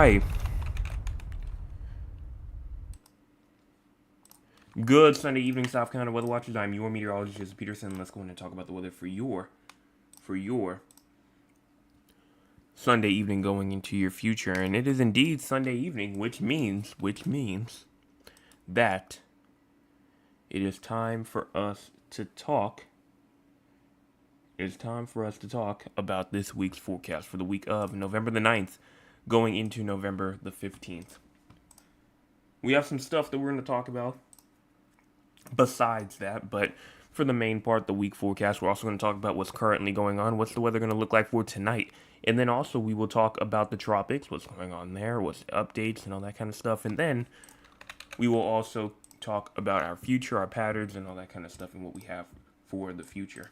right. Good Sunday evening, South Carolina weather watchers. I'm your meteorologist, Jason Peterson. Let's go in and talk about the weather for your Sunday evening going into your future. And it is indeed Sunday evening, which means that it is time for us to talk. It is time for us to talk about this week's forecast for the week of November the 9th, going into November the 15th. We have some stuff that we're going to talk about besides that, but for the main part, the week forecast, we're also going to talk about what's currently going on, what's the weather going to look like for tonight, and then also we will talk about the tropics, what's going on there, what's the updates, and all that kind of stuff, and then we will also talk about our future, our patterns, and all that kind of stuff, and what we have for the future.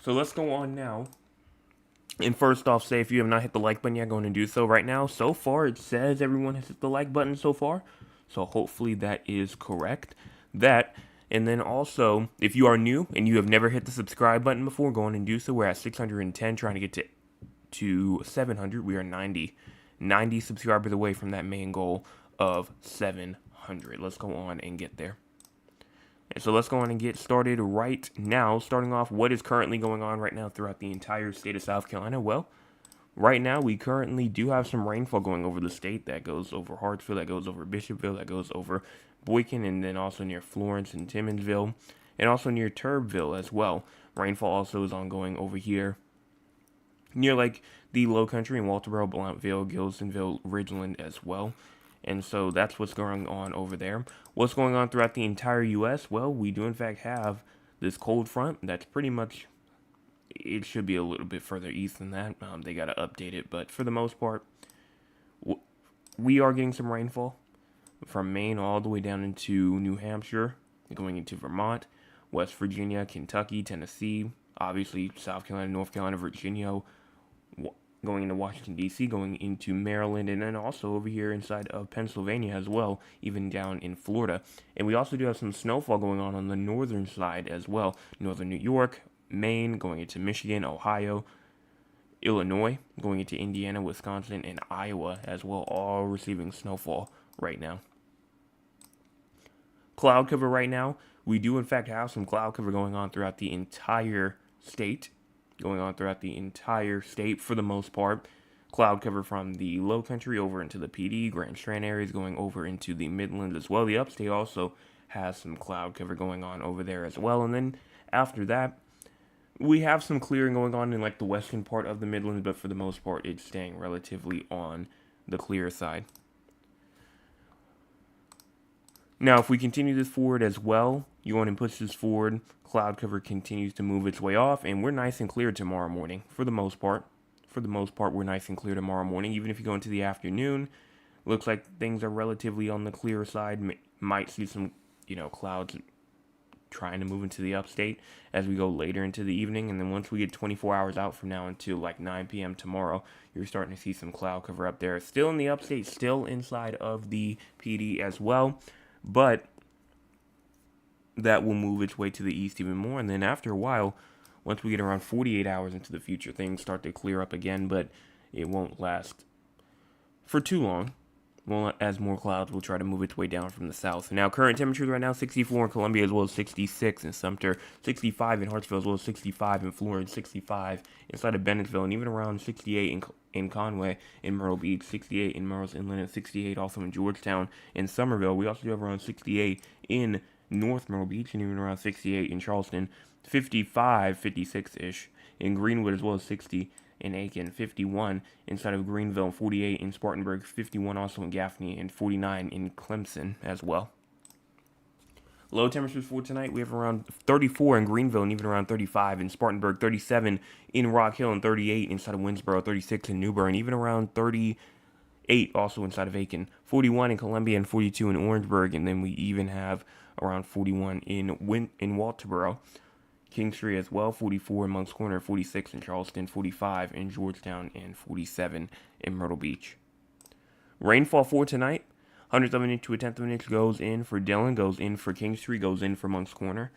So let's go on now. And first off, say if you have not hit the like button yet, go ahead and do so right now. So far, it says everyone has hit the like button so far. So hopefully that is correct. And then also, if you are new and you have never hit the subscribe button before, go on and do so. We're at 610, trying to get to 700. We are 90 subscribers away from that main goal of 700. Let's go on and get there. And so let's go on and get started right now. Starting off, what is currently going on right now throughout the entire state of South Carolina? Well, right now we currently do have some rainfall going over the state. That goes over Hartsville, that goes over Bishopville, that goes over Boykin, and then also near Florence and Timmonsville, and also near Turbville as well. Rainfall also is ongoing over here near like the Low Country in Walterboro, Blounteville, Gilsonville, Ridgeland as well. And so that's what's going on over there. What's going on throughout the entire U.S.? Well, we do in fact have this cold front that's pretty much, it should be a little bit further east than that. They got to update it. But for the most part, we are getting some rainfall from Maine all the way down into New Hampshire, going into Vermont, West Virginia, Kentucky, Tennessee, obviously South Carolina, North Carolina, Virginia, going into Washington, D.C., going into Maryland, and then also over here inside of Pennsylvania as well, even down in Florida. And we also do have some snowfall going on the northern side as well. Northern New York, Maine, going into Michigan, Ohio, Illinois, going into Indiana, Wisconsin, and Iowa as well, all receiving snowfall right now. Cloud cover right now. We do in fact have some cloud cover going on throughout the entire state. For the most part. Cloud cover from the Low Country over into the PD, Grand Strand areas, going over into the Midlands as well. The Upstate also has some cloud cover going on over there as well. And then after that, we have some clearing going on in like the western part of the Midlands, but for the most part, it's staying relatively on the clear side. Now, if we continue this forward as well, you want to push this forward, cloud cover continues to move its way off, and we're nice and clear tomorrow morning, for the most part. We're nice and clear tomorrow morning. Even if you go into the afternoon, looks like things are relatively on the clear side. Might see some, clouds trying to move into the upstate as we go later into the evening, and then once we get 24 hours out from now until like 9 p.m. tomorrow, you're starting to see some cloud cover up there. Still in the upstate, still inside of the PD as well. But that will move its way to the east even more. And then after a while, once we get around 48 hours into the future, things start to clear up again. But it won't last for too long. Well, as more clouds will try to move its way down from the south. Now, current temperatures right now, 64 in Columbia as well as 66 in Sumter, 65 in Hartsville as well as 65 in Florence, 65 inside of Bennettsville, and even around 68 in Conway, in Myrtle Beach, 68 in Murrells Inland, and 68 also in Georgetown and Somerville. We also do have around 68 in North Myrtle Beach, and even around 68 in Charleston, 55, 56-ish in Greenwood as well as 60 in Aiken, 51 inside of Greenville, 48 in Spartanburg, 51 also in Gaffney, and 49 in Clemson as well. Low temperatures for tonight, we have around 34 in Greenville and even around 35 in Spartanburg, 37 in Rock Hill, and 38 inside of Winsboro, 36 in Newburgh, and even around 38 also inside of Aiken, 41 in Columbia, and 42 in Orangeburg, and then we even have around 41 in Walterboro. Kingstree as well, 44 in Moncks Corner, 46 in Charleston, 45 in Georgetown, and 47 in Myrtle Beach. Rainfall for tonight, 100th of an inch to a 10th of an inch goes in for Dillon, goes in for Kingstree, goes in for Moncks Corner,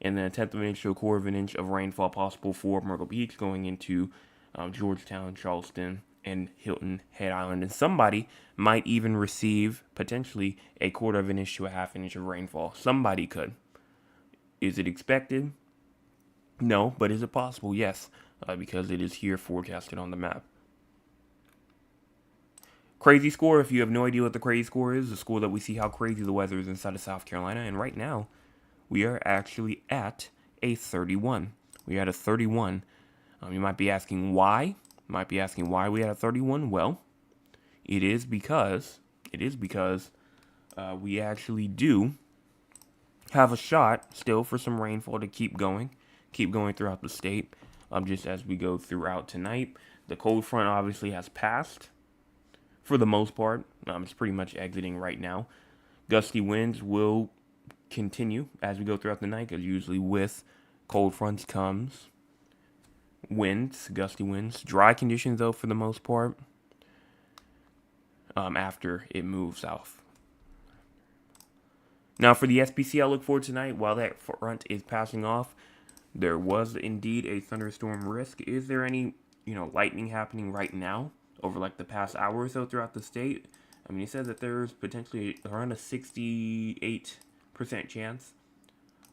and then a 10th of an inch to a quarter of an inch of rainfall possible for Myrtle Beach going into Georgetown, Charleston, and Hilton Head Island. And somebody might even receive potentially a 1/4 of an inch to a 1/2 inch of rainfall. Somebody could. Is it expected? No, but is it possible? Yes, because it is here forecasted on the map. Crazy score, if you have no idea what the crazy score is, the score that we see how crazy the weather is inside of South Carolina. And right now, we are actually at a 31. We are at a 31. You might be asking why. Might be asking why we had a 31. Well, it is because we actually do have a shot still for some rainfall to keep going throughout the state. Just as we go throughout tonight, the cold front obviously has passed for the most part. It's pretty much exiting right now. Gusty winds will continue as we go throughout the night, because usually with cold fronts comes winds, gusty winds. Dry conditions, though, for the most part, after it moves south. Now, for the SPC outlook for tonight, while that front is passing off, there was indeed a thunderstorm risk. Is there any, lightning happening right now over like the past hour or so throughout the state? I mean, he said that there's potentially around a 68% chance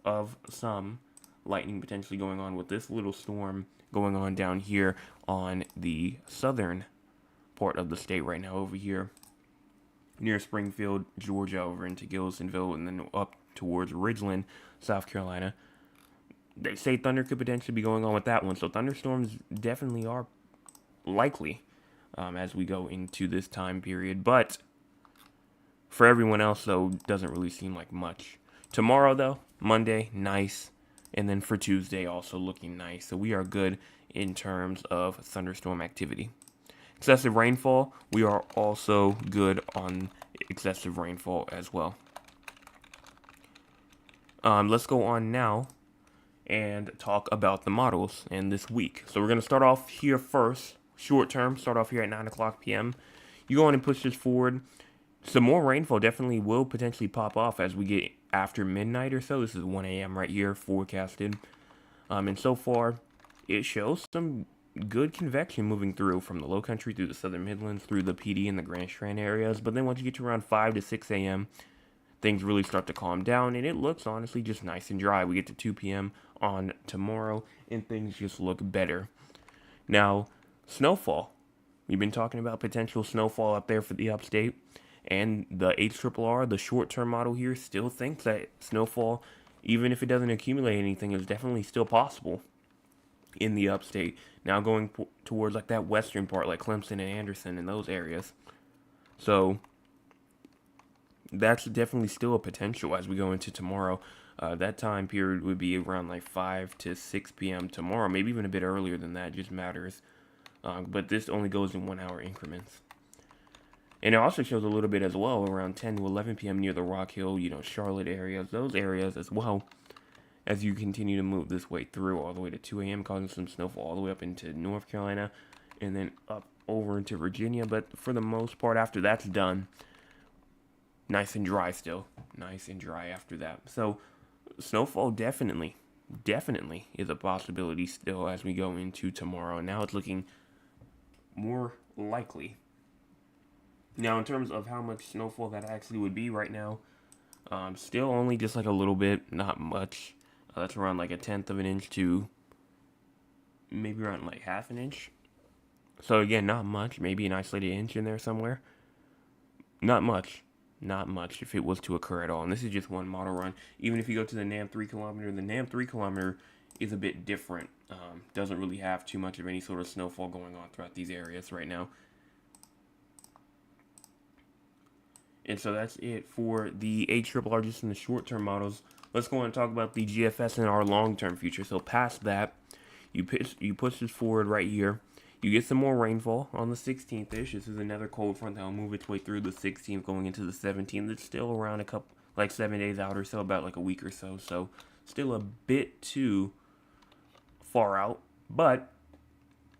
of some lightning potentially going on with this little storm going on down here on the southern part of the state right now, over here near Springfield, Georgia, over into Gillisonville, and then up towards Ridgeland, South Carolina. They say thunder could potentially be going on with that one, so thunderstorms definitely are likely as we go into this time period. But for everyone else, though, doesn't really seem like much. Tomorrow, though, Monday, nice. And then for Tuesday, also looking nice. So we are good in terms of thunderstorm activity. Excessive rainfall, we are also good on excessive rainfall as well. Let's go on now and talk about the models and this week. So we're going to start off here first, short term, start off here at 9 o'clock p.m. You go on and push this forward. Some more rainfall definitely will potentially pop off as we get after midnight or so. This is 1 a.m. right here, forecasted. And so far, it shows some good convection moving through from the low country through the southern Midlands, through the PD and the Grand Strand areas. But then once you get to around 5 to 6 a.m., things really start to calm down, and it looks honestly just nice and dry. We get to 2 p.m. on tomorrow, and things just look better. Now, snowfall. We've been talking about potential snowfall up there for the upstate. And the HRRR, the short-term model here, still thinks that snowfall, even if it doesn't accumulate anything, is definitely still possible in the upstate. Now going towards like that western part, like Clemson and Anderson and those areas. So that's definitely still a potential as we go into tomorrow. That time period would be around like 5 to 6 p.m. tomorrow, maybe even a bit earlier than that, just matters. But this only goes in 1 hour increments. And it also shows a little bit as well around 10 to 11 p.m. near the Rock Hill, Charlotte areas, those areas as well, as you continue to move this way through all the way to 2 a.m., causing some snowfall all the way up into North Carolina and then up over into Virginia. But for the most part, after that's done, nice and dry still. Nice and dry after that. So snowfall definitely is a possibility still as we go into tomorrow. Now it's looking more likely. Now, in terms of how much snowfall that actually would be right now, still only just like a little bit, not much. That's around like 1/10 of an inch to maybe around like 1/2 an inch. So again, not much. Maybe an isolated inch in there somewhere. Not much if it was to occur at all. And this is just one model run. Even if you go to the NAM 3 kilometer, the NAM 3 kilometer is a bit different. Doesn't really have too much of any sort of snowfall going on throughout these areas right now. And so that's it for the HRRR just in the short-term models. Let's go on and talk about the GFS and our long-term future. So past that, you push this forward right here. You get some more rainfall on the 16th-ish. This is another cold front that will move its way through the 16th going into the 17th. It's still around 7 days out or so, about like a week or so. So still a bit too far out, but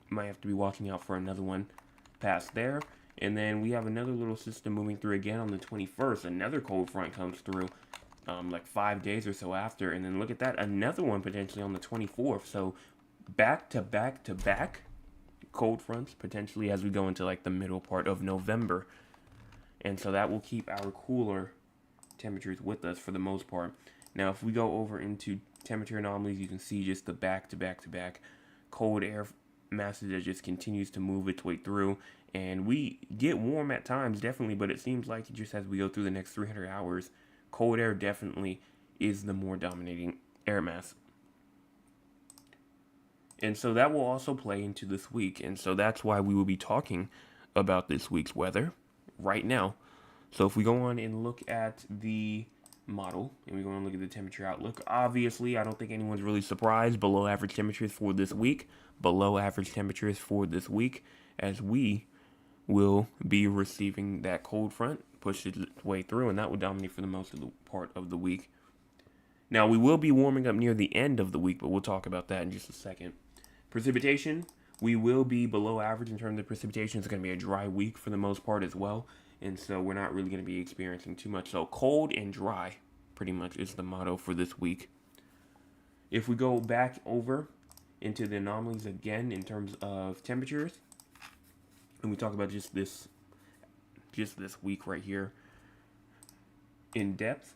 you might have to be watching out for another one past there. And then we have another little system moving through again on the 21st. Another cold front comes through like 5 days or so after. And then look at that, another one potentially on the 24th. So back to back to back cold fronts potentially as we go into like the middle part of November. And so that will keep our cooler temperatures with us for the most part. Now, if we go over into temperature anomalies, you can see just the back-to-back-to-back cold air masses that just continues to move its way through. And we get warm at times, definitely, but it seems like just as we go through the next 300 hours, cold air definitely is the more dominating air mass. And so that will also play into this week. And so that's why we will be talking about this week's weather right now. So if we go on and look at the model and we go on and look at the temperature outlook, obviously I don't think anyone's really surprised. Below average temperatures for this week. Below average temperatures for this week, as we will be receiving that cold front, push its way through, and that will dominate for the most of the part of the week. Now, we will be warming up near the end of the week, but we'll talk about that in just a second. Precipitation, we will be below average in terms of precipitation. It's going to be a dry week for the most part as well, and so we're not really going to be experiencing too much. So cold and dry pretty much is the motto for this week. If we go back over into the anomalies again in terms of temperatures, and we talk about just this week right here in depth,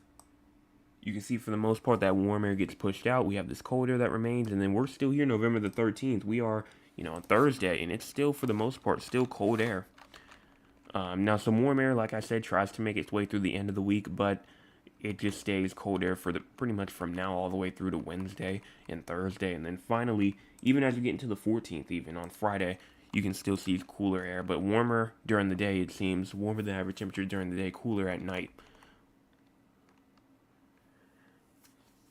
you can see for the most part that warm air gets pushed out. We have this cold air that remains, and then we're still here November the 13th. We are, on Thursday, and it's still, for the most part, still cold air. Now, some warm air, like I said, tries to make its way through the end of the week, but it just stays cold air for pretty much from now all the way through to Wednesday and Thursday. And then finally, even as we get into the 14th, even on Friday, you can still see cooler air, but warmer during the day, it seems. Warmer than average temperature during the day, cooler at night.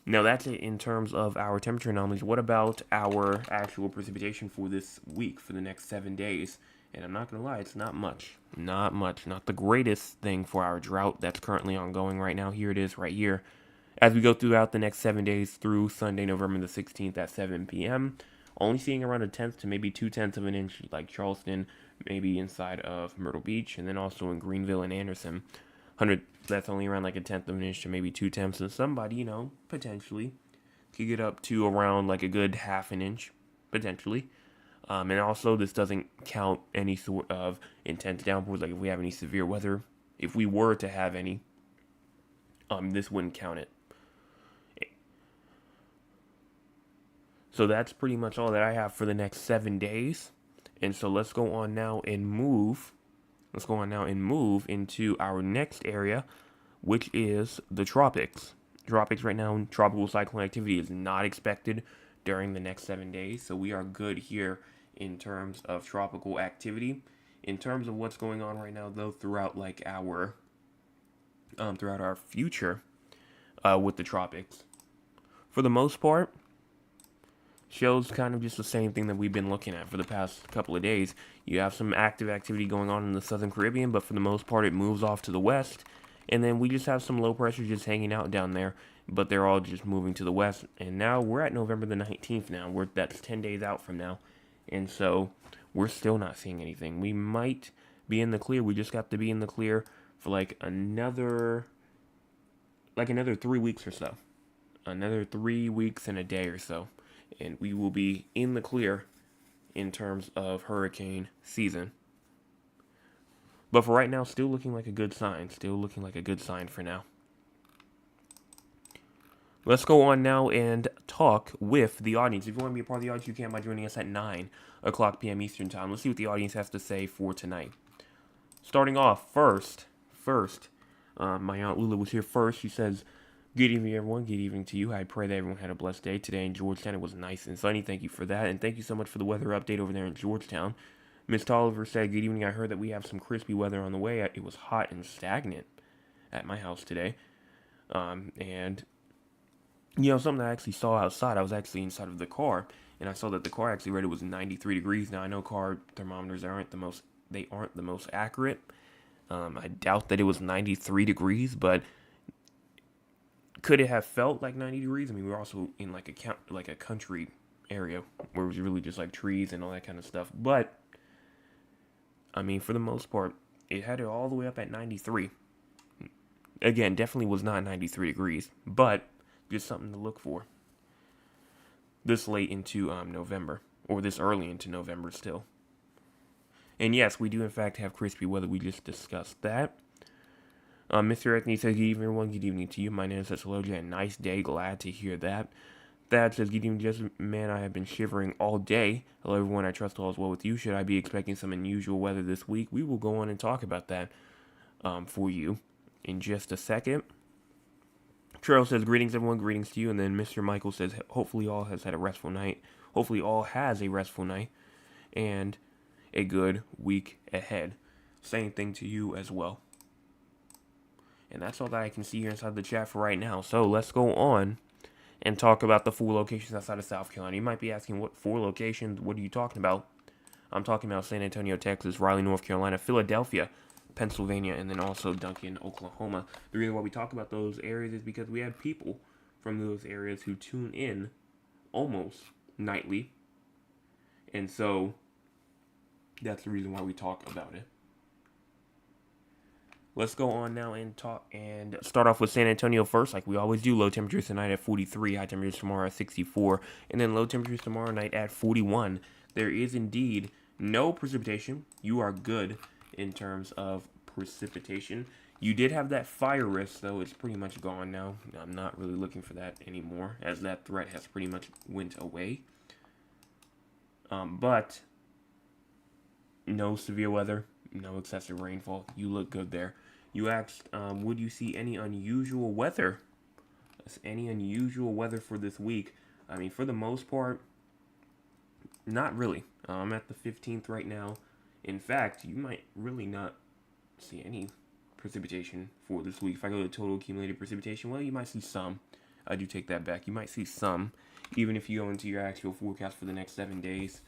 Now, that's it in terms of our temperature anomalies. What about our actual precipitation for this week, for the next 7 days? And I'm not going to lie, it's not much. Not much. Not the greatest thing for our drought that's currently ongoing right now. Here it is right here. As we go throughout the next 7 days through Sunday, November the 16th at 7 p.m., only seeing around 1/10 to maybe 2/10 of an inch, like Charleston, maybe inside of Myrtle Beach, and then also in Greenville and Anderson. That's only around like 1/10 of an inch to maybe 2/10. And somebody, potentially could get up to around like a good 1/2 inch, potentially. And also, this doesn't count any sort of intense downpours. Like if we have any severe weather, if we were to have any, this wouldn't count it. So that's pretty much all that I have for the next 7 days. And so let's go on now and move. Let's go on now and move into our next area, which is the tropics. Tropics right now, tropical cyclone activity is not expected during the next 7 days. So we are good here in terms of tropical activity. In terms of what's going on right now, though, throughout like our future with the tropics, for the most part, shows kind of just the same thing that we've been looking at for the past couple of days. You have some active activity going on in the Southern Caribbean, but for the most part, it moves off to the west. And then we just have some low pressure just hanging out down there, but they're all just moving to the west. And now we're at November the 19th now. That's 10 days out from now. And so we're still not seeing anything. We might be in the clear. We just got to be in the clear for like another 3 weeks or so. Another 3 weeks and a day or so. And we will be in the clear in terms of hurricane season. But for right now, still looking like a good sign. Still looking like a good sign for now. Let's go on now and talk with the audience. If you want to be a part of the audience, you can by joining us at 9 o'clock p.m. Eastern Time. Let's see what the audience has to say for tonight. Starting off first, my Aunt Lula was here first. She says, "Good evening, everyone. Good evening to you. I pray that everyone had a blessed day today in Georgetown. It was nice and sunny. Thank you for that. And thank you so much for the weather update over there in Georgetown." Miss Tolliver said, "Good evening. I heard that we have some crispy weather on the way. It was hot and stagnant at my house today." And, something I actually saw outside, I was actually inside of the car, and I saw that the car actually read it was 93 degrees. Now, I know car thermometers aren't the most accurate. I doubt that it was 93 degrees, but could it have felt like 90 degrees? I mean, we were also in like a country area where it was really just like trees and all that kind of stuff. But, I mean, for the most part, it had it all the way up at 93. Again, definitely was not 93 degrees, but just something to look for this late into November, or this early into November still. And yes, we do in fact have crispy weather. We just discussed that. Mr. Ethne says, good evening, everyone. Good evening to you. My name is Sasaloja. A nice day. Glad to hear that. Thad says, good evening, just man, I have been shivering all day. Hello, everyone. I trust all is well with you. Should I be expecting some unusual weather this week? We will go on and talk about that for you in just a second. Cheryl says, greetings, everyone. Greetings to you. And then Mr. Michael says, hopefully all has had a restful night. Hopefully all has a restful night and a good week ahead. Same thing to you as well. And that's all that I can see here inside the chat for right now. So let's go on and talk about the 4 locations outside of South Carolina. You might be asking, what 4 locations? What are you talking about? I'm talking about San Antonio, Texas, Raleigh, North Carolina, Philadelphia, Pennsylvania, and then also Duncan, Oklahoma. The reason why we talk about those areas is because we have people from those areas who tune in almost nightly. And so that's the reason why we talk about it. Let's go on now and talk and start off with San Antonio first, like we always do. Low temperatures tonight at 43, high temperatures tomorrow at 64, and then low temperatures tomorrow night at 41. There is indeed no precipitation. You are good in terms of precipitation. You did have that fire risk, though. It's pretty much gone now. I'm not really looking for that anymore, as that threat has pretty much went away. But no severe weather, no excessive rainfall. You look good there. You asked, would you see any unusual weather? Any unusual weather for this week? I mean, for the most part, not really. I'm at the 15th right now. In fact, you might really not see any precipitation for this week. If I go to total accumulated precipitation, well, you might see some. I do take that back. You might see some, even if you go into your actual forecast for the next 7 days.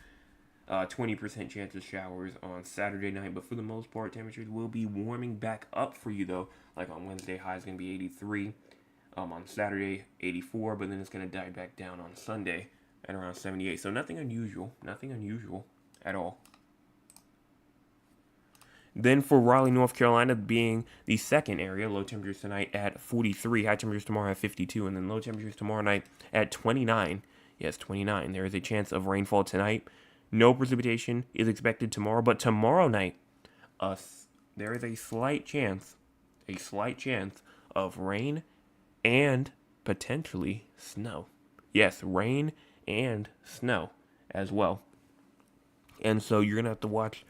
20% chance of showers on Saturday night, but for the most part, temperatures will be warming back up for you, though. Like on Wednesday, high is going to be 83. On Saturday, 84, but then it's going to die back down on Sunday at around 78. So nothing unusual at all. Then for Raleigh, North Carolina, being the second area, low temperatures tonight at 43, high temperatures tomorrow at 52, and then low temperatures tomorrow night at 29. Yes, 29. There is a chance of rainfall tonight. No precipitation is expected tomorrow, but tomorrow night, there is a slight chance of rain and potentially snow. Yes, rain and snow as well. And so you're going to have to watch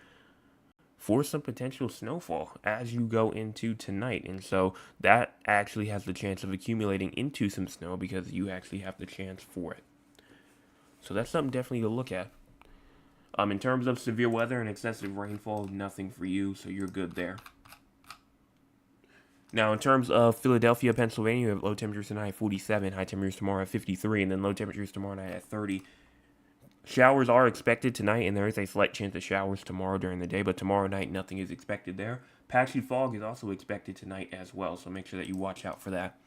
for some potential snowfall as you go into tonight. And so that actually has the chance of accumulating into some snow because you actually have the chance for it. So that's something definitely to look at. In terms of severe weather and excessive rainfall, nothing for you, so you're good there. Now, in terms of Philadelphia, Pennsylvania, you have low temperatures tonight at 47, high temperatures tomorrow at 53, and then low temperatures tomorrow night at 30. Showers are expected tonight, and there is a slight chance of showers tomorrow during the day, but tomorrow night, nothing is expected there. Patchy fog is also expected tonight as well, so make sure that you watch out for that.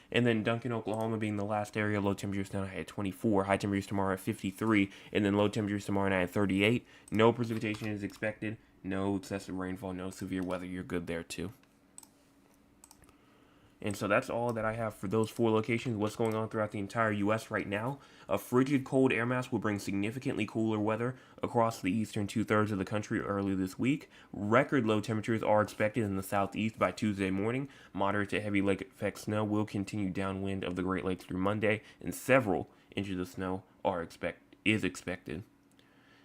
And then Duncan, Oklahoma being the last area, low temperatures tonight at 24, high temperatures tomorrow at 53, and then low temperatures tomorrow night at 38. No precipitation is expected, no excessive rainfall, no severe weather. You're good there too. And so that's all that I have for those 4 locations. What's going on throughout the entire U.S. right now? A frigid cold air mass will bring significantly cooler weather across the eastern 2/3 of the country early this week. Record low temperatures are expected in the southeast by Tuesday morning. Moderate to heavy lake effect snow will continue downwind of the Great Lakes through Monday, and several inches of snow is expected,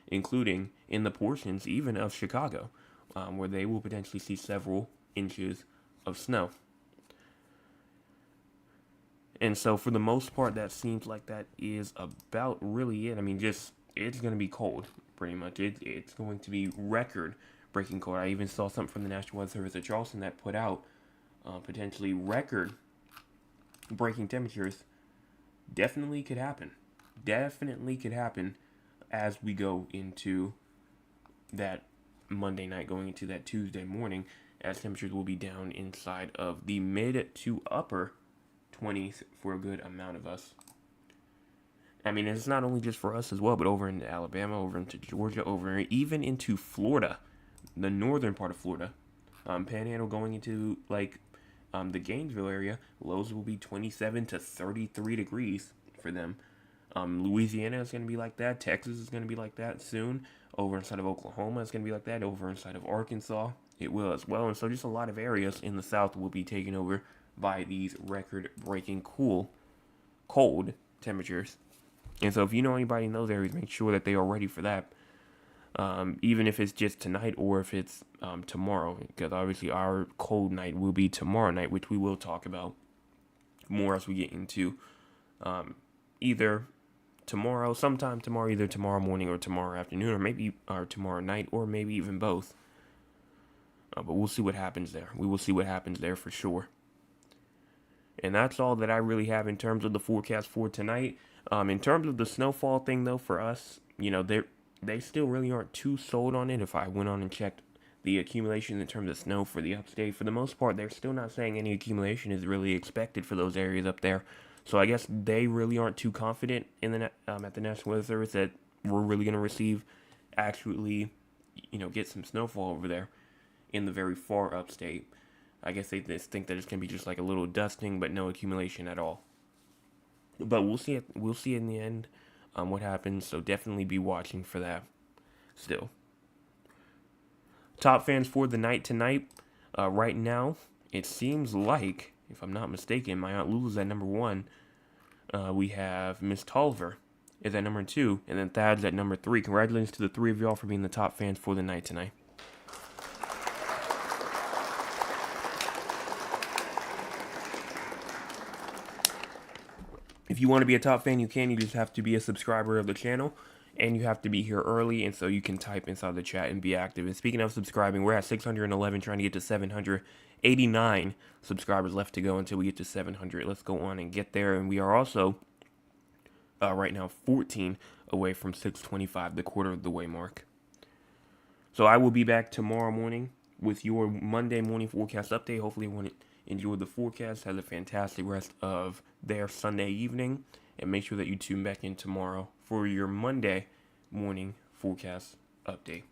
including in the portions even of Chicago, where they will potentially see several inches of snow. And so for the most part, that seems like that is about really it. I mean, it's going to be cold, pretty much. It's going to be record-breaking cold. I even saw something from the National Weather Service at Charleston that put out potentially record-breaking temperatures. Definitely could happen. As we go into that Monday night, going into that Tuesday morning, as temperatures will be down inside of the mid to upper 20s for a good amount of us. I mean, it's not only just for us as well, but over into Alabama, over into Georgia, even into Florida, the northern part of Florida. Panhandle going into the Gainesville area, lows will be 27 to 33 degrees for them. Louisiana is going to be like that. Texas is going to be like that soon. Over inside of Oklahoma is going to be like that. Over inside of Arkansas, it will as well. And so just a lot of areas in the South will be taken over by these record-breaking cold temperatures. And so if you know anybody in those areas, make sure that they are ready for that. Even if it's just tonight or if it's tomorrow, because obviously our cold night will be tomorrow night, which we will talk about more as we get into either sometime tomorrow, either tomorrow morning or tomorrow afternoon, or maybe tomorrow night, or maybe even both. But we'll see what happens there. We will see what happens there for sure. And that's all that I really have in terms of the forecast for tonight. In terms of the snowfall thing, though, for us, they still really aren't too sold on it. If I went on and checked the accumulation in terms of snow for the upstate, for the most part, they're still not saying any accumulation is really expected for those areas up there. So I guess they really aren't too confident in at the National Weather Service that we're really going to receive, actually, get some snowfall over there in the very far upstate. I guess they just think that it's going to be just like a little dusting, but no accumulation at all. But we'll see. We'll see in the end what happens. So definitely be watching for that. Still, top fans for the night tonight. Right now, it seems like, if I'm not mistaken, my Aunt Lulu's at number 1. We have Miss Tolliver is at number 2, and then Thad's at number 3. Congratulations to the 3 of y'all for being the top fans for the night tonight. If you want to be a top fan, you can. You just have to be a subscriber of the channel, and you have to be here early, and so you can type inside the chat and be active. And speaking of subscribing, we're at 611, trying to get to 789 subscribers left to go until we get to 700. Let's go on and get there. And we are also, right now, 14 away from 625, the quarter of the way mark. So I will be back tomorrow morning with your Monday morning forecast update. Hopefully everyone enjoyed the forecast, has a fantastic rest of their Sunday evening, and make sure that you tune back in tomorrow for your Monday morning forecast update.